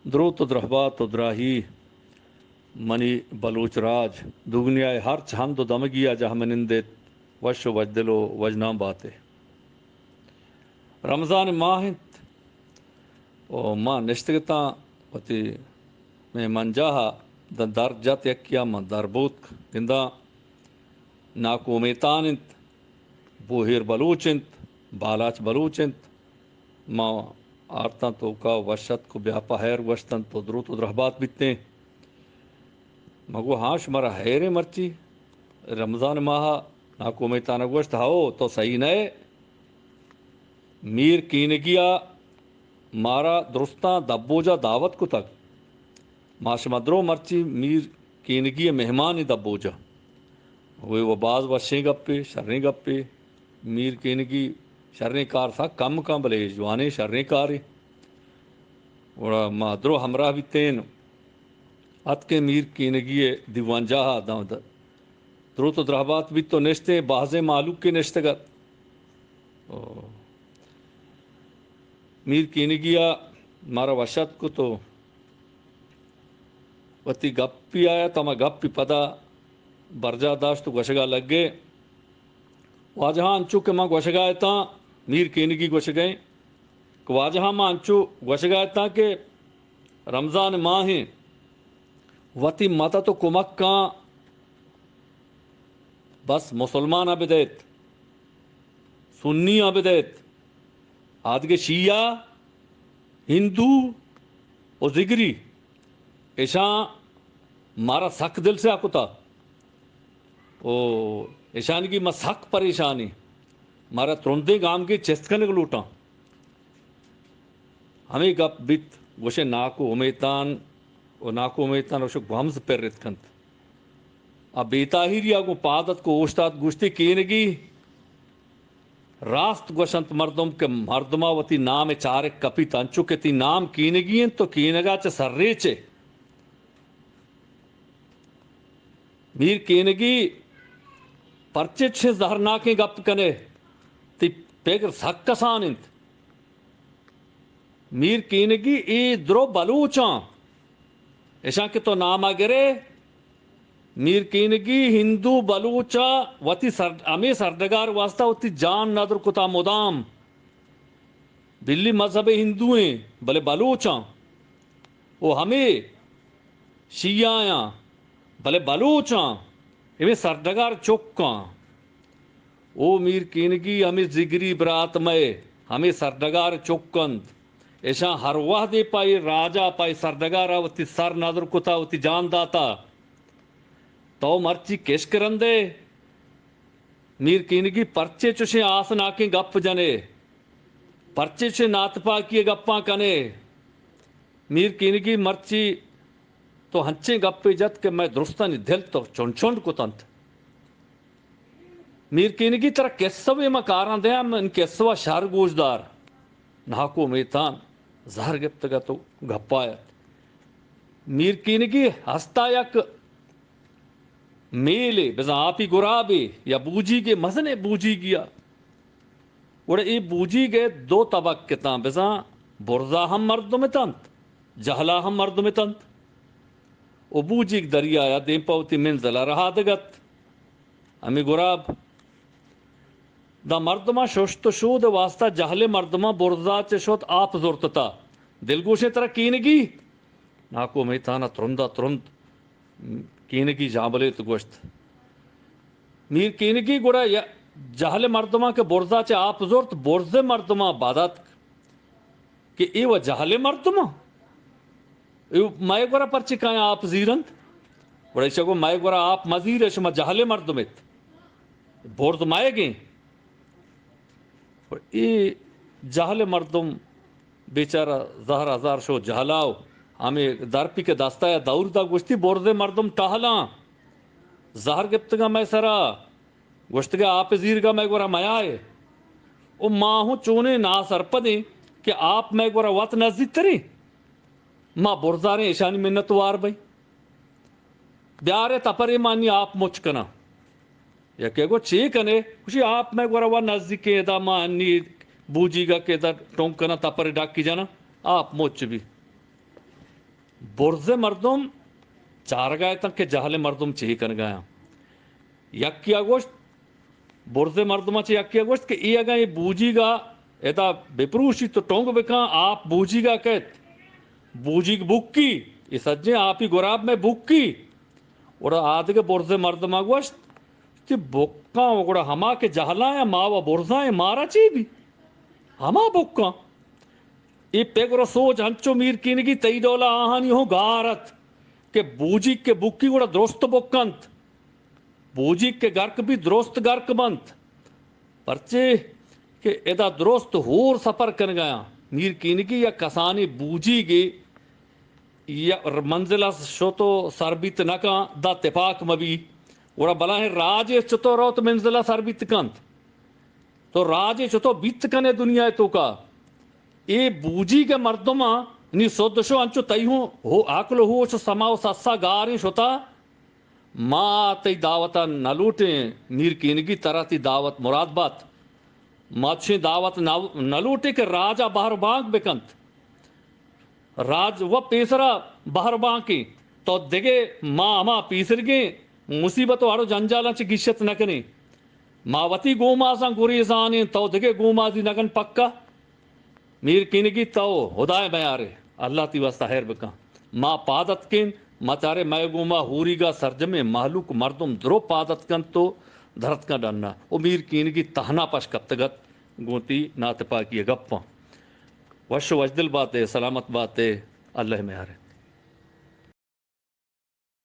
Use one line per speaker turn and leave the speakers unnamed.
درود و درہبات و دراہی منی بلوچ راج دگنیائے ہرچ حمد و دمگیا جہ منندت وش و وجدل و وجنام باتے رمضان ماہت و ماں نشتگتا وتی میں منجاہا در جت یکیا من دربوت گندا ناکومیتانت بوہیر بلوچنت بالاچ بلوچنت ماں آرتاں تو کا وشت کو بیا پہیر وشتن تو درود و درہبات بیتنے مگو ہاں شمارا حیرے مرچی رمضان ماہ ناکومیتانہ گوشت ہاؤ تو صحیح نئے میر کینگیا مارا درستاں دبوجا دعوت کو تک ماش مدرو مرچی میر کینگی مہمان دبوجا وہ بعض وشیں گپے شریں گپے میر کینگی شریں کار تھا کم بلے جوانے شریں کارے اور مادرو ہمراہ بھی تین ات کے میر کینگی دیوان جاہا درود و درہبات بھی تو نشتے بعض معلوق کے نشتگت میر کینگیا مارا وشت کو تو وتی گپی آیا تما گپی پدا برجا داشت گوشگا لگ گئے واجہاں انچو کہ ماں گوشگا تا میر کینگی گوش گئے کہ واجہاں ماں انچو گوشگا تا کہ رمضان ماہ ہیں وتی متا تو کمک کان بس مسلمان بدیت سنی بدیت آدھگے شیعہ ہندو اور زگری ایشاں مارا سخت دل سے آکتا او ایشان کی میں سخت پریشانی مارا ترندے گام کے چستکن کو لوٹاں ہمیں گپ بیت گوشے ناکو امیتان و ناکو امیتان وشو گوامز پر رتکنت اب بیتاہیری آگو پادت کو اوشتات گوشتی کینگی راست گوشنت مردم کے مردمہ وتی نام چارک کپی تنچو کہ تی نام کینگی ہیں تو کینگا چا سر ریچے میر کینگی پرچے چھے زہرناکیں گپ کنے تی پیگر سک کسانت میر کینگی ای درو بلوچاں ایشاں کہ تو نام آگرے میر کینگی ہندو بلوچا وتی ہمیں سردگار واسطہ وتی جان نادر کتا مدام بلی مذہب ہندو ہیں بلے بلوچاں وہ ہمیں شیعہ بلے بلوچاں ہمیں سردگار چکاں او میر کینگی ہمیں زگری برات میں ہمیں سردگار چکند ایشاں ہر واہ دے پائی راجا پائی سردگارا وتی سر نادر کتا وتی جان داتا تو مرچی کیش کرندے میر کینگی پرچے چوشے آس ناکیں گپ جنے پرچے چوشے نات پاکیے گپاں کنے میر کینگی مرچی تو ہنچیں گپے جت کہ میں درستانی دل تو چونچونڈ کو تنت میر کینگی ترہ کیسوے مکاران دیا میں ان کیسوا شہر گوشدار ناکو میتان زہر گپتگا تو گپایت میر کینگی ہستا یک میلے بزا آپی گرابے یا بوجی کے مزنے بوجی گیا وڑے ای بوجی گئے دو طبق کتاں بزا برزا ہم مردم تنت جہلا ہم مردم تنت او بوجی ایک دریا یا دیم پاوتی منزلہ رہا دگت ہمیں گراب دا مردمہ شوشت شود واسطہ جہل مردمہ برزا چشوت آپ زورتتا دلگوشے طرح کینگی ناکو میتانا ترندہ ترند کینگی جابلے تو گوشت میر کینگی گوڑا جہل مردمہ کے برزا چے آپ زورت برز مردمہ بادات کہ ای و جہل مردمہ مائے گورا پرچی کھائیں آپ زیرند گوڑا ایسا کو مائے گورا آپ مزیر ہے شما جہل مردمت برز مائے گئیں ای جہل مردم بیچارہ زہر ہزار شو جہلاؤ ہمیں درپی کے دستا ہے دور دا گوشتی برز مردم ٹہلاں زہر گپتگا میں سرا گوشتگا آپ زیرگا میں گورا میائے او ماں ہوں چونے نا سرپدیں کہ آپ میں گورا وات نزدیک تریں ماں برزاریں ایشانی منتوار بھائی بیارے تپرے مانی آپ مچ کنا یا کہ گو چی کنے کچھ آپ میں گورا وات نزدیک دا مانی بوجی گا کہ دا ٹونکنا تپرے ڈاکی جانا آپ مچ بھی برز مردم چار گائے تک کہ جہل مردم چی کن گیا یکی اگوشت برز مردم چی یکی اگوشت کہ ای اگا یہ بوجی گا ایتا بپروشی تو ٹونگ بکا آپ بوجی گا کہت بوجی بکی یہ سجے آپ ہی گراب میں بکی اور آدھے برز مردم اگوشت کہ بکا وگڑا ہما کے جہلا ہے ماوا برزا ہے مارا چی بھی ہما بکا یہ پیگرو سوچ ہنچو میر کینگی تی ڈولا آہانی ہو گارت کہ بوجی کے بکی گوڑا درست بکنت بوجی کے گرک بھی درست گرک بنت پرچے کہ ادا درست ہور سفر کر گیا میر کینگی یا کسانی بوجی گے یا منزلہ شوتو سربیت نکا دا تفاق مبی وڑا بلا ہے راج چتو رو تو منزلہ سربیت کنت تو راج چتو بیت کنے دنیا تو کا اے بوجی کے مردما نی سودشو انچو تیہوں ہو آکل ہو چو سماو سسا گاری شتا ما تی دعوتا نلوٹیں میر کینگی طرح تی دعوت مراد بات ماتشیں دعوت نلوٹے کہ راجا باہر بانک بکنت راج و پیسرا باہر بانکی تو دگے ما اما پیسر گے مصیبت وارو جنجالا چی گشت نکنے ماوتی گومازاں گریزانے تو دگے گومازی نگن پکا میر کینگی تو ہدای بیارے اللہ تی واسطہ خیر بکا ما پادت کن ما چارے میں گوما ہوری گا سرجمے محلوک مردم درو پادت کن تو دھرت کا ڈننا او میر کینگی تہنا پش کپتگت گونتی نات پاکی گپاں وش وجدل بات ہے سلامت بات ہے اللہ میں آرے